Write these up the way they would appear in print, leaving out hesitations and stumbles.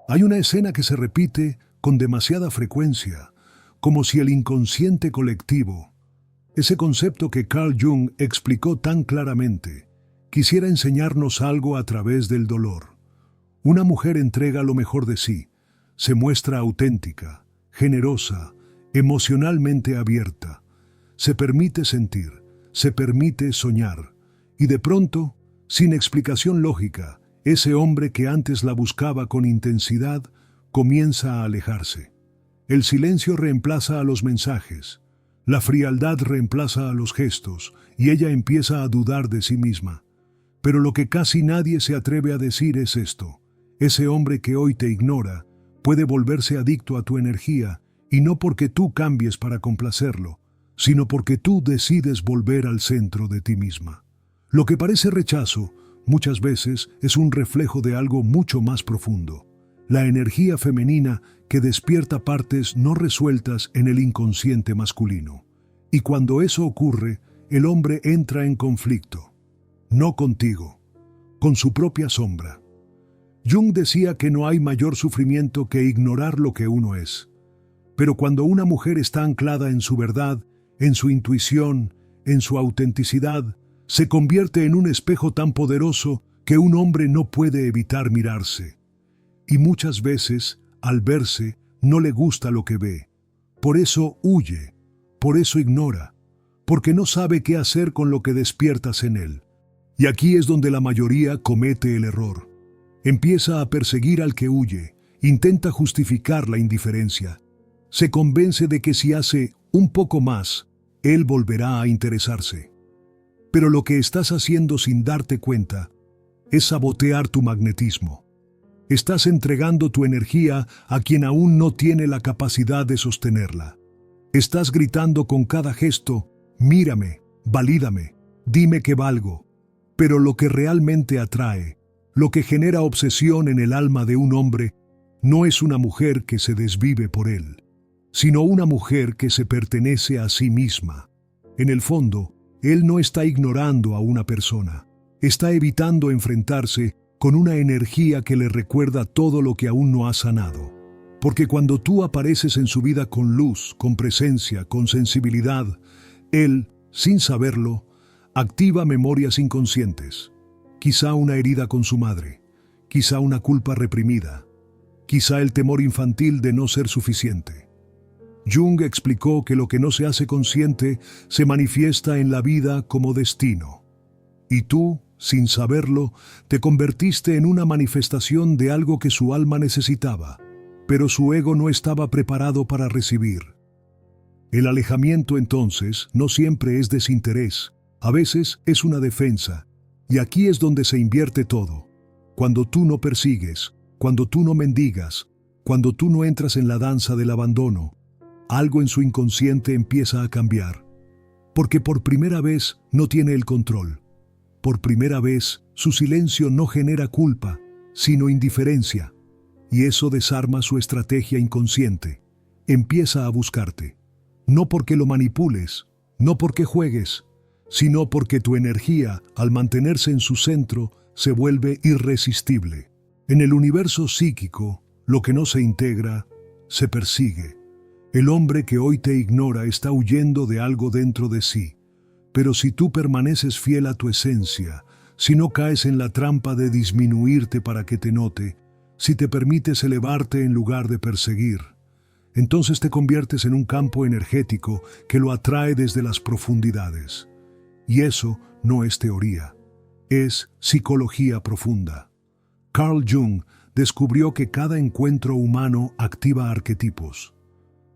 Hay una escena que se repite con demasiada frecuencia, como si el inconsciente colectivo, ese concepto que Carl Jung explicó tan claramente, quisiera enseñarnos algo a través del dolor. Una mujer entrega lo mejor de sí, se muestra auténtica, generosa, emocionalmente abierta, se permite sentir, se permite soñar, y de pronto, sin explicación lógica, ese hombre que antes la buscaba con intensidad comienza a alejarse. El silencio reemplaza a los mensajes, la frialdad reemplaza a los gestos, y ella empieza a dudar de sí misma. Pero lo que casi nadie se atreve a decir es esto: ese hombre que hoy te ignora puede volverse adicto a tu energía, y no porque tú cambies para complacerlo, sino porque tú decides volver al centro de ti misma. Lo que parece rechazo, muchas veces es un reflejo de algo mucho más profundo, la energía femenina que despierta partes no resueltas en el inconsciente masculino. Y cuando eso ocurre, el hombre entra en conflicto, no contigo, con su propia sombra. Jung decía que no hay mayor sufrimiento que ignorar lo que uno es. Pero cuando una mujer está anclada en su verdad, en su intuición, en su autenticidad, se convierte en un espejo tan poderoso que un hombre no puede evitar mirarse. Y muchas veces, al verse, no le gusta lo que ve. Por eso huye, por eso ignora, porque no sabe qué hacer con lo que despiertas en él. Y aquí es donde la mayoría comete el error. Empieza a perseguir al que huye, intenta justificar la indiferencia. Se convence de que si hace un poco más, él volverá a interesarse. Pero lo que estás haciendo sin darte cuenta es sabotear tu magnetismo. Estás entregando tu energía a quien aún no tiene la capacidad de sostenerla. Estás gritando con cada gesto: mírame, valídame, dime que valgo. Pero lo que realmente atrae, lo que genera obsesión en el alma de un hombre, no es una mujer que se desvive por él, sino una mujer que se pertenece a sí misma. En el fondo, él no está ignorando a una persona, está evitando enfrentarse con una energía que le recuerda todo lo que aún no ha sanado. Porque cuando tú apareces en su vida con luz, con presencia, con sensibilidad, él, sin saberlo, activa memorias inconscientes. Quizá una herida con su madre, quizá una culpa reprimida, quizá el temor infantil de no ser suficiente. Jung explicó que lo que no se hace consciente se manifiesta en la vida como destino. Y tú, sin saberlo, te convertiste en una manifestación de algo que su alma necesitaba, pero su ego no estaba preparado para recibir. El alejamiento, entonces, no siempre es desinterés, a veces es una defensa, y aquí es donde se invierte todo. Cuando tú no persigues, cuando tú no mendigas, cuando tú no entras en la danza del abandono, algo en su inconsciente empieza a cambiar. Porque por primera vez no tiene el control. Por primera vez, su silencio no genera culpa, sino indiferencia. Y eso desarma su estrategia inconsciente. Empieza a buscarte. No porque lo manipules, no porque juegues, sino porque tu energía, al mantenerse en su centro, se vuelve irresistible. En el universo psíquico, lo que no se integra, se persigue. El hombre que hoy te ignora está huyendo de algo dentro de sí. Pero si tú permaneces fiel a tu esencia, si no caes en la trampa de disminuirte para que te note, si te permites elevarte en lugar de perseguir, entonces te conviertes en un campo energético que lo atrae desde las profundidades. Y eso no es teoría, es psicología profunda. Carl Jung descubrió que cada encuentro humano activa arquetipos.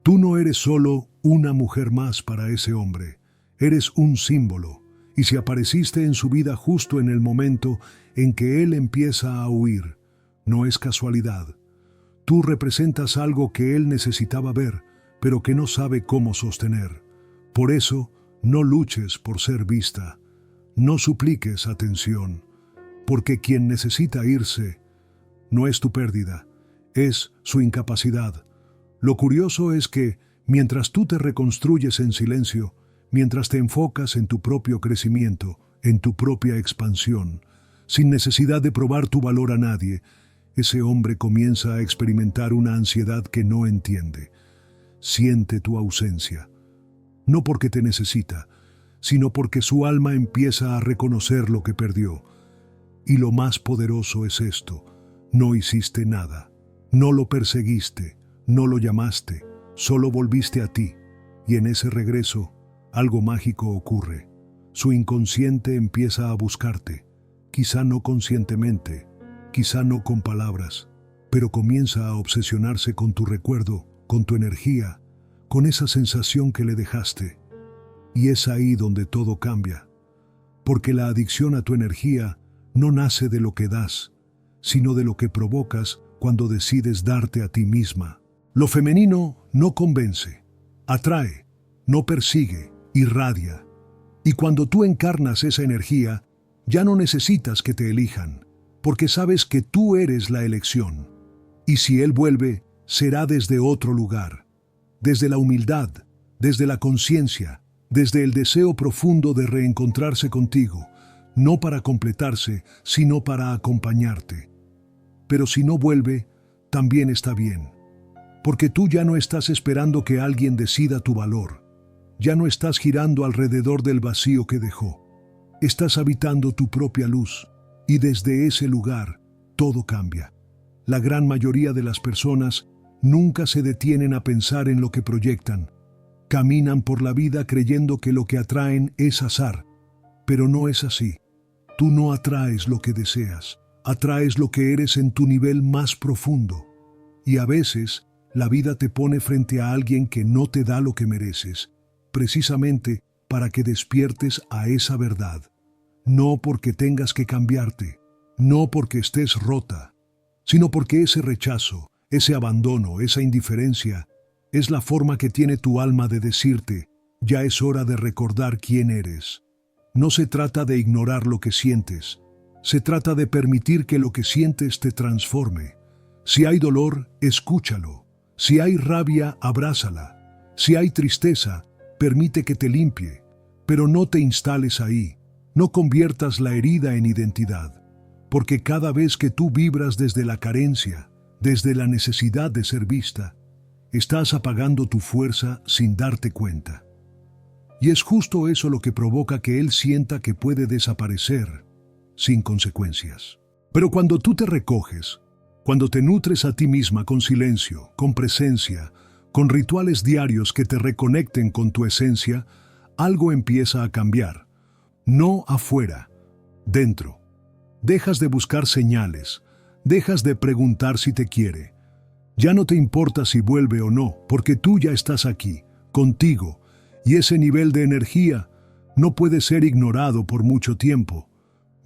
Tú no eres solo una mujer más para ese hombre, eres un símbolo, y si apareciste en su vida justo en el momento en que él empieza a huir, no es casualidad. Tú representas algo que él necesitaba ver, pero que no sabe cómo sostener. Por eso, no luches por ser vista, no supliques atención, porque quien necesita irse no es tu pérdida, es su incapacidad. Lo curioso es que, mientras tú te reconstruyes en silencio, mientras te enfocas en tu propio crecimiento, en tu propia expansión, sin necesidad de probar tu valor a nadie, ese hombre comienza a experimentar una ansiedad que no entiende. Siente tu ausencia, no porque te necesita, sino porque su alma empieza a reconocer lo que perdió. Y lo más poderoso es esto: no hiciste nada, no lo perseguiste, no lo llamaste, solo volviste a ti. Y en ese regreso, algo mágico ocurre. Su inconsciente empieza a buscarte, quizá no conscientemente, quizá no con palabras, pero comienza a obsesionarse con tu recuerdo, con tu energía, con esa sensación que le dejaste. Y es ahí donde todo cambia, porque la adicción a tu energía no nace de lo que das, sino de lo que provocas cuando decides darte a ti misma. Lo femenino no convence, atrae, no persigue, irradia. Y cuando tú encarnas esa energía, ya no necesitas que te elijan, porque sabes que tú eres la elección. Y si él vuelve, será desde otro lugar, desde la humildad, desde la conciencia, desde el deseo profundo de reencontrarse contigo, no para completarse, sino para acompañarte. Pero si no vuelve, también está bien, porque tú ya no estás esperando que alguien decida tu valor, ya no estás girando alrededor del vacío que dejó. Estás habitando tu propia luz, y desde ese lugar todo cambia. La gran mayoría de las personas nunca se detienen a pensar en lo que proyectan. Caminan por la vida creyendo que lo que atraen es azar, pero no es así. Tú no atraes lo que deseas, atraes lo que eres en tu nivel más profundo. Y a veces, la vida te pone frente a alguien que no te da lo que mereces, precisamente para que despiertes a esa verdad. No porque tengas que cambiarte, no porque estés rota, sino porque ese rechazo, ese abandono, esa indiferencia, es la forma que tiene tu alma de decirte: ya es hora de recordar quién eres. No se trata de ignorar lo que sientes, se trata de permitir que lo que sientes te transforme. Si hay dolor, escúchalo. Si hay rabia, abrázala. Si hay tristeza, permite que te limpie, pero no te instales ahí. No conviertas la herida en identidad, porque cada vez que tú vibras desde la carencia, desde la necesidad de ser vista, estás apagando tu fuerza sin darte cuenta. Y es justo eso lo que provoca que él sienta que puede desaparecer sin consecuencias. Pero cuando tú te recoges, cuando te nutres a ti misma con silencio, con presencia, con rituales diarios que te reconecten con tu esencia, algo empieza a cambiar. No afuera, dentro. Dejas de buscar señales, dejas de preguntar si te quiere. Ya no te importa si vuelve o no, porque tú ya estás aquí, contigo, y ese nivel de energía no puede ser ignorado por mucho tiempo.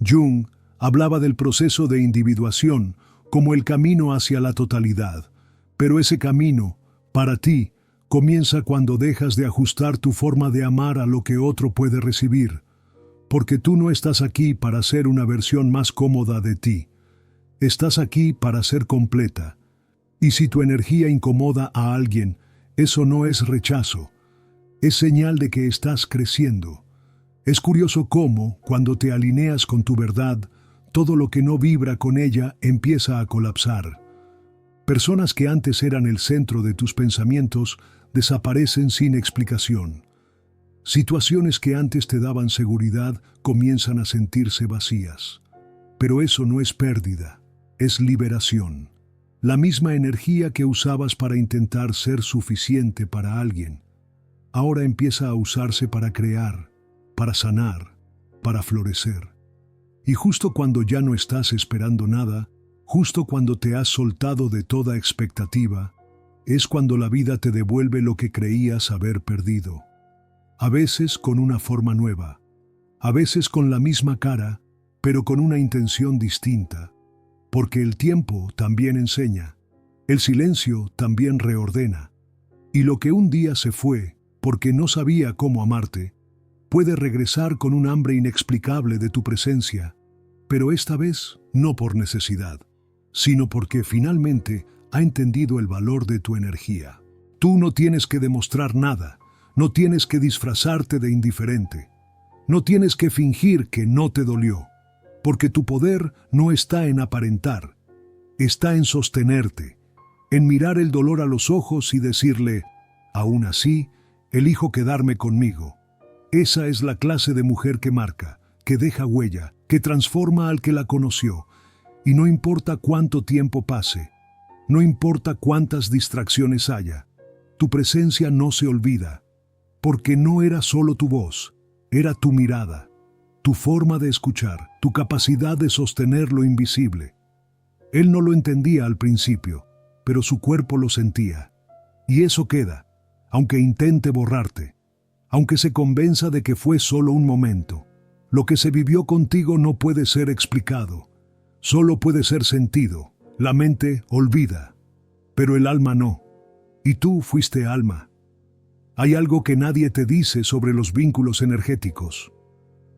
Jung hablaba del proceso de individuación como el camino hacia la totalidad, pero ese camino, para ti, comienza cuando dejas de ajustar tu forma de amar a lo que otro puede recibir, porque tú no estás aquí para ser una versión más cómoda de ti. Estás aquí para ser completa. Y si tu energía incomoda a alguien, eso no es rechazo, es señal de que estás creciendo. Es curioso cómo, cuando te alineas con tu verdad, todo lo que no vibra con ella empieza a colapsar. Personas que antes eran el centro de tus pensamientos desaparecen sin explicación. Situaciones que antes te daban seguridad comienzan a sentirse vacías. Pero eso no es pérdida, es liberación. La misma energía que usabas para intentar ser suficiente para alguien, ahora empieza a usarse para crear, para sanar, para florecer. Y justo cuando ya no estás esperando nada, justo cuando te has soltado de toda expectativa, es cuando la vida te devuelve lo que creías haber perdido. A veces con una forma nueva, a veces con la misma cara, pero con una intención distinta, porque el tiempo también enseña, el silencio también reordena, y lo que un día se fue porque no sabía cómo amarte, puede regresar con un hambre inexplicable de tu presencia, pero esta vez no por necesidad, sino porque finalmente ha entendido el valor de tu energía. Tú no tienes que demostrar nada, no tienes que disfrazarte de indiferente, no tienes que fingir que no te dolió, porque tu poder no está en aparentar, está en sostenerte, en mirar el dolor a los ojos y decirle, aún así, elijo quedarme conmigo. Esa es la clase de mujer que marca, que deja huella, que transforma al que la conoció. Y no importa cuánto tiempo pase, no importa cuántas distracciones haya, tu presencia no se olvida, porque no era solo tu voz, era tu mirada, tu forma de escuchar, tu capacidad de sostener lo invisible. Él no lo entendía al principio, pero su cuerpo lo sentía. Y eso queda, aunque intente borrarte, aunque se convenza de que fue solo un momento. Lo que se vivió contigo no puede ser explicado, solo puede ser sentido. La mente olvida, pero el alma no. Y tú fuiste alma. Hay algo que nadie te dice sobre los vínculos energéticos.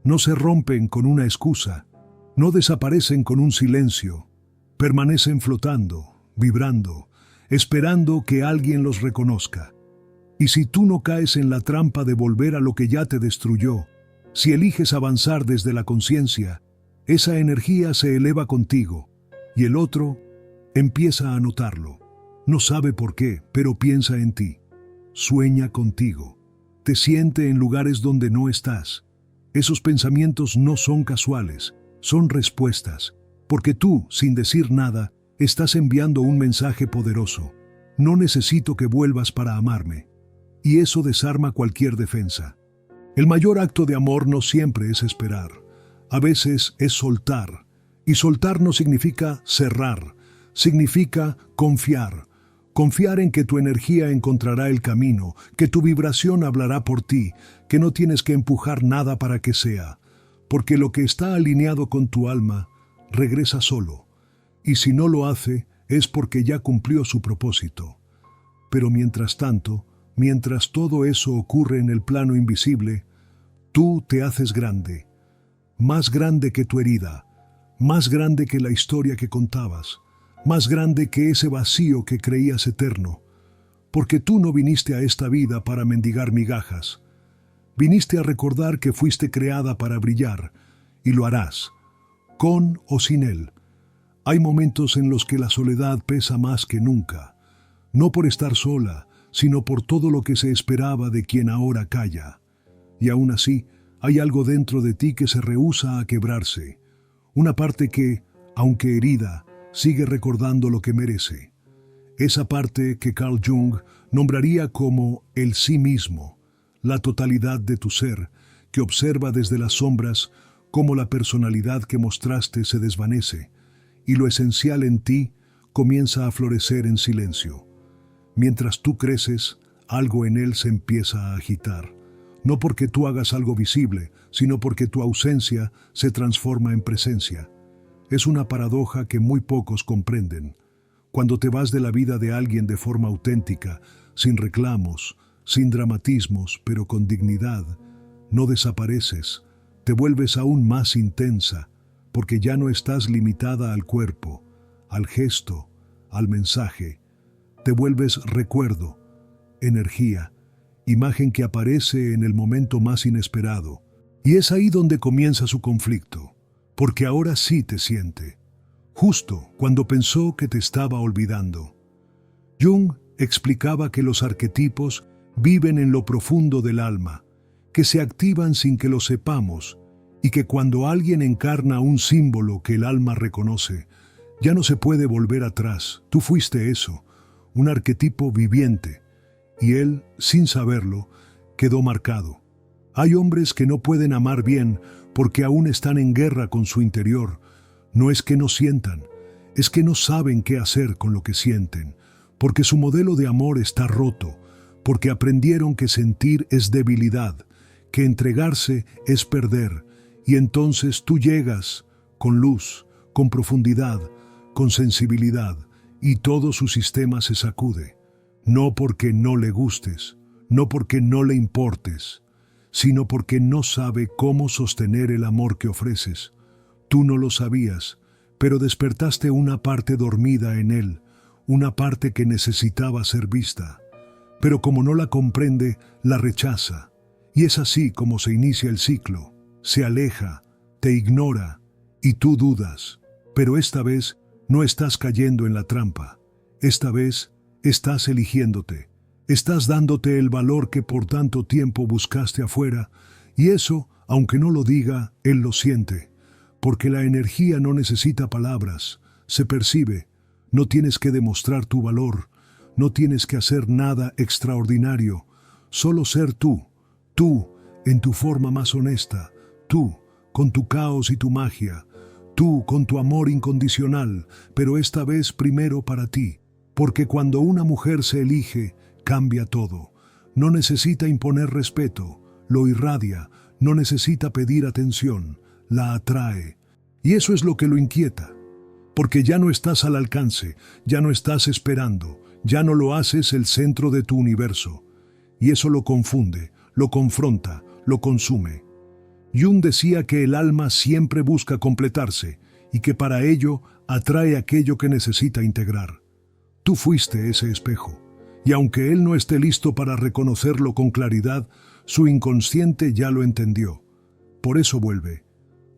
No se rompen con una excusa, no desaparecen con un silencio, permanecen flotando, vibrando, esperando que alguien los reconozca. Y si tú no caes en la trampa de volver a lo que ya te destruyó, si eliges avanzar desde la conciencia, esa energía se eleva contigo, y el otro empieza a notarlo. No sabe por qué, pero piensa en ti. Sueña contigo. Te siente en lugares donde no estás. Esos pensamientos no son casuales, son respuestas, porque tú, sin decir nada, estás enviando un mensaje poderoso. No necesito que vuelvas para amarme. Y eso desarma cualquier defensa. El mayor acto de amor no siempre es esperar. A veces es soltar. Y soltar no significa cerrar, significa confiar. Confiar en que tu energía encontrará el camino, que tu vibración hablará por ti, que no tienes que empujar nada para que sea, porque lo que está alineado con tu alma regresa solo, y si no lo hace es porque ya cumplió su propósito. Pero mientras tanto, mientras todo eso ocurre en el plano invisible, tú te haces grande, más grande que tu herida, más grande que la historia que contabas, más grande que ese vacío que creías eterno, porque tú no viniste a esta vida para mendigar migajas. Viniste a recordar que fuiste creada para brillar, y lo harás, con o sin él. Hay momentos en los que la soledad pesa más que nunca, no por estar sola, sino por todo lo que se esperaba de quien ahora calla. Y aún así, hay algo dentro de ti que se rehúsa a quebrarse, una parte que, aunque herida, sigue recordando lo que merece. Esa parte que Carl Jung nombraría como el sí mismo, la totalidad de tu ser, que observa desde las sombras cómo la personalidad que mostraste se desvanece, y lo esencial en ti comienza a florecer en silencio. Mientras tú creces, algo en él se empieza a agitar, no porque tú hagas algo visible, sino porque tu ausencia se transforma en presencia. Es una paradoja que muy pocos comprenden. Cuando te vas de la vida de alguien de forma auténtica, sin reclamos, sin dramatismos, pero con dignidad, no desapareces, te vuelves aún más intensa, porque ya no estás limitada al cuerpo, al gesto, al mensaje. Te vuelves recuerdo, energía, imagen que aparece en el momento más inesperado. Y es ahí donde comienza su conflicto, porque ahora sí te siente, justo cuando pensó que te estaba olvidando. Jung explicaba que los arquetipos viven en lo profundo del alma, que se activan sin que lo sepamos, y que cuando alguien encarna un símbolo que el alma reconoce, ya no se puede volver atrás. Tú fuiste eso, un arquetipo viviente, y él, sin saberlo, quedó marcado. Hay hombres que no pueden amar bien porque aún están en guerra con su interior. No es que no sientan, es que no saben qué hacer con lo que sienten, porque su modelo de amor está roto, porque aprendieron que sentir es debilidad, que entregarse es perder, y entonces tú llegas con luz, con profundidad, con sensibilidad, y todo su sistema se sacude, no porque no le gustes, no porque no le importes, sino porque no sabe cómo sostener el amor que ofreces. Tú no lo sabías, pero despertaste una parte dormida en él, una parte que necesitaba ser vista. Pero como no la comprende, la rechaza. Y es así como se inicia el ciclo. Se aleja, te ignora, y tú dudas. Pero esta vez No estás cayendo en la trampa. Esta vez estás eligiéndote. Estás dándote el valor que por tanto tiempo buscaste afuera, y eso, aunque no lo diga, él lo siente. Porque la energía no necesita palabras, se percibe. No tienes que demostrar tu valor, no tienes que hacer nada extraordinario, solo ser tú en tu forma más honesta, tú con tu caos y tu magia, tú con tu amor incondicional, pero esta vez primero para ti, porque cuando una mujer se elige, cambia todo. No necesita imponer respeto, lo irradia, no necesita pedir atención, la atrae. Y eso es lo que lo inquieta, porque ya no estás al alcance, ya no estás esperando, ya no lo haces el centro de tu universo. Y eso lo confunde, lo confronta, lo consume. Jung decía que el alma siempre busca completarse y que para ello atrae aquello que necesita integrar. Tú fuiste ese espejo, y aunque él no esté listo para reconocerlo con claridad, su inconsciente ya lo entendió. Por eso vuelve,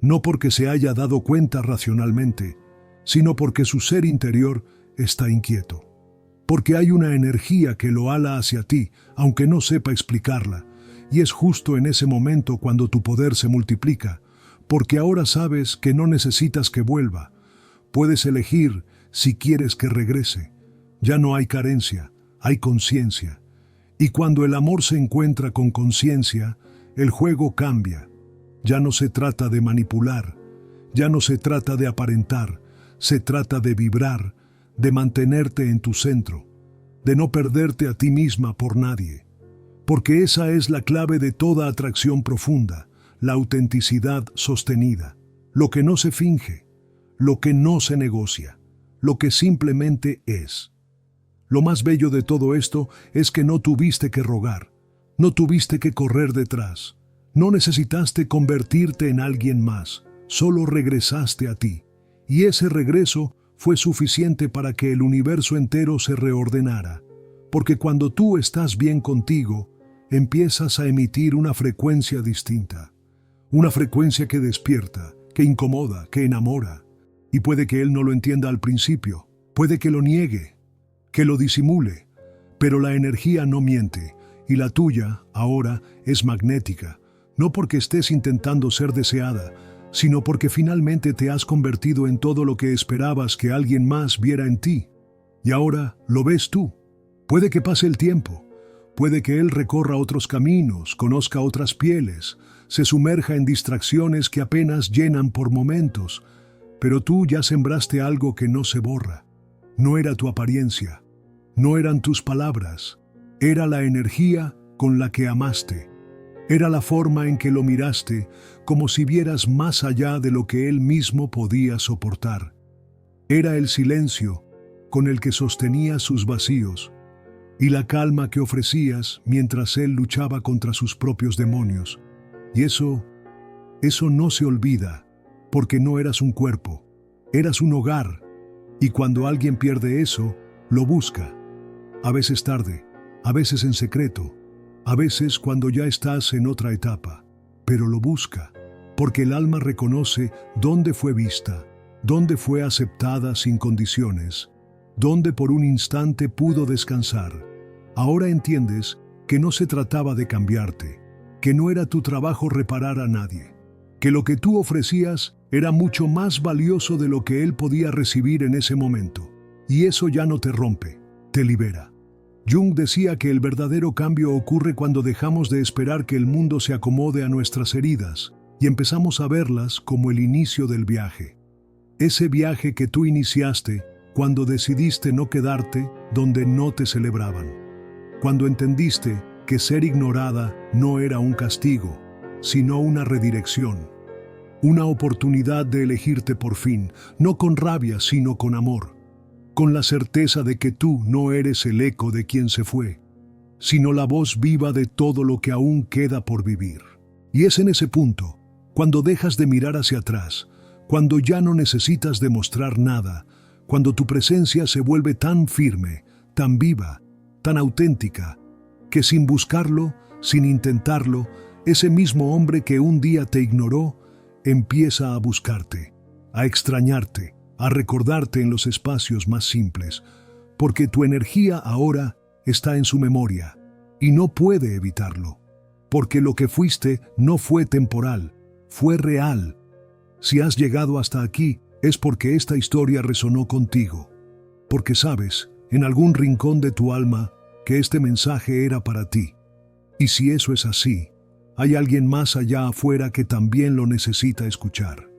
no porque se haya dado cuenta racionalmente, sino porque su ser interior está inquieto. Porque hay una energía que lo ala hacia ti, aunque no sepa explicarla, y es justo en ese momento cuando tu poder se multiplica, porque ahora sabes que no necesitas que vuelva. Puedes elegir si quieres que regrese. Ya no hay carencia, hay conciencia. Y cuando el amor se encuentra con conciencia, el juego cambia. Ya no se trata de manipular, ya no se trata de aparentar, se trata de vibrar, de mantenerte en tu centro, de no perderte a ti misma por nadie. Porque esa es la clave de toda atracción profunda, la autenticidad sostenida, lo que no se finge, lo que no se negocia, lo que simplemente es. Lo más bello de todo esto es que no tuviste que rogar, no tuviste que correr detrás, no necesitaste convertirte en alguien más, solo regresaste a ti, y ese regreso fue suficiente para que el universo entero se reordenara, porque cuando tú estás bien contigo, empiezas a emitir una frecuencia distinta, una frecuencia que despierta, que incomoda, que enamora, y puede que él no lo entienda al principio, puede que lo niegue, que lo disimule, pero la energía no miente, y la tuya, ahora, es magnética, no porque estés intentando ser deseada, sino porque finalmente te has convertido en todo lo que esperabas que alguien más viera en ti. Y ahora lo ves tú. Puede que pase el tiempo, puede que él recorra otros caminos, conozca otras pieles, se sumerja en distracciones que apenas llenan por momentos, pero tú ya sembraste algo que no se borra. No era tu apariencia, no eran tus palabras, era la energía con la que amaste. Era la forma en que lo miraste, como si vieras más allá de lo que él mismo podía soportar. Era el silencio con el que sostenía sus vacíos y la calma que ofrecías mientras él luchaba contra sus propios demonios. Y eso no se olvida, porque no eras un cuerpo, eras un hogar. Y cuando alguien pierde eso, lo busca. A veces tarde, a veces en secreto, a veces cuando ya estás en otra etapa, pero lo busca, porque el alma reconoce dónde fue vista, dónde fue aceptada sin condiciones, dónde por un instante pudo descansar. Ahora entiendes que no se trataba de cambiarte, que no era tu trabajo reparar a nadie, que lo que tú ofrecías era mucho más valioso de lo que él podía recibir en ese momento. Y eso ya no te rompe, te libera. Jung decía que el verdadero cambio ocurre cuando dejamos de esperar que el mundo se acomode a nuestras heridas y empezamos a verlas como el inicio del viaje. Ese viaje que tú iniciaste cuando decidiste no quedarte donde no te celebraban. Cuando entendiste que ser ignorada no era un castigo, sino una redirección. Una oportunidad de elegirte por fin, no con rabia, sino con amor. Con la certeza de que tú no eres el eco de quien se fue, sino la voz viva de todo lo que aún queda por vivir. Y es en ese punto, cuando dejas de mirar hacia atrás, cuando ya no necesitas demostrar nada, cuando tu presencia se vuelve tan firme, tan viva, tan auténtica, que sin buscarlo, sin intentarlo, ese mismo hombre que un día te ignoró, empieza a buscarte, a extrañarte, a recordarte en los espacios más simples, porque tu energía ahora está en su memoria y no puede evitarlo, porque lo que fuiste no fue temporal, fue real. Si has llegado hasta aquí es porque esta historia resonó contigo, porque sabes, en algún rincón de tu alma, que este mensaje era para ti. Y si eso es así, hay alguien más allá afuera que también lo necesita escuchar.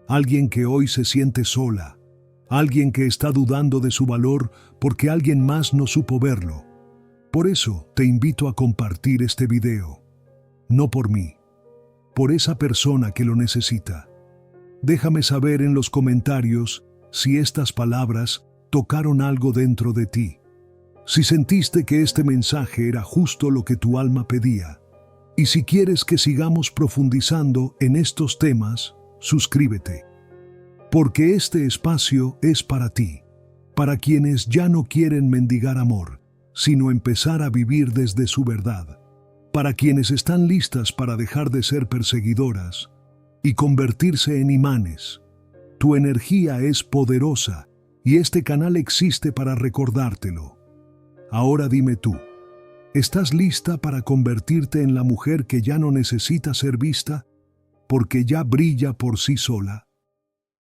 Alguien que hoy se siente sola, alguien que está dudando de su valor porque alguien más no supo verlo. Por eso te invito a compartir este video. No por mí, por esa persona que lo necesita. Déjame saber en los comentarios si estas palabras tocaron algo dentro de ti. Si sentiste que este mensaje era justo lo que tu alma pedía. Y si quieres que sigamos profundizando en estos temas, suscríbete. Porque este espacio es para ti, para quienes ya no quieren mendigar amor, sino empezar a vivir desde su verdad, para quienes están listas para dejar de ser perseguidoras y convertirse en imanes. Tu energía es poderosa y este canal existe para recordártelo. Ahora dime tú, ¿estás lista para convertirte en la mujer que ya no necesita ser vista porque ya brilla por sí sola?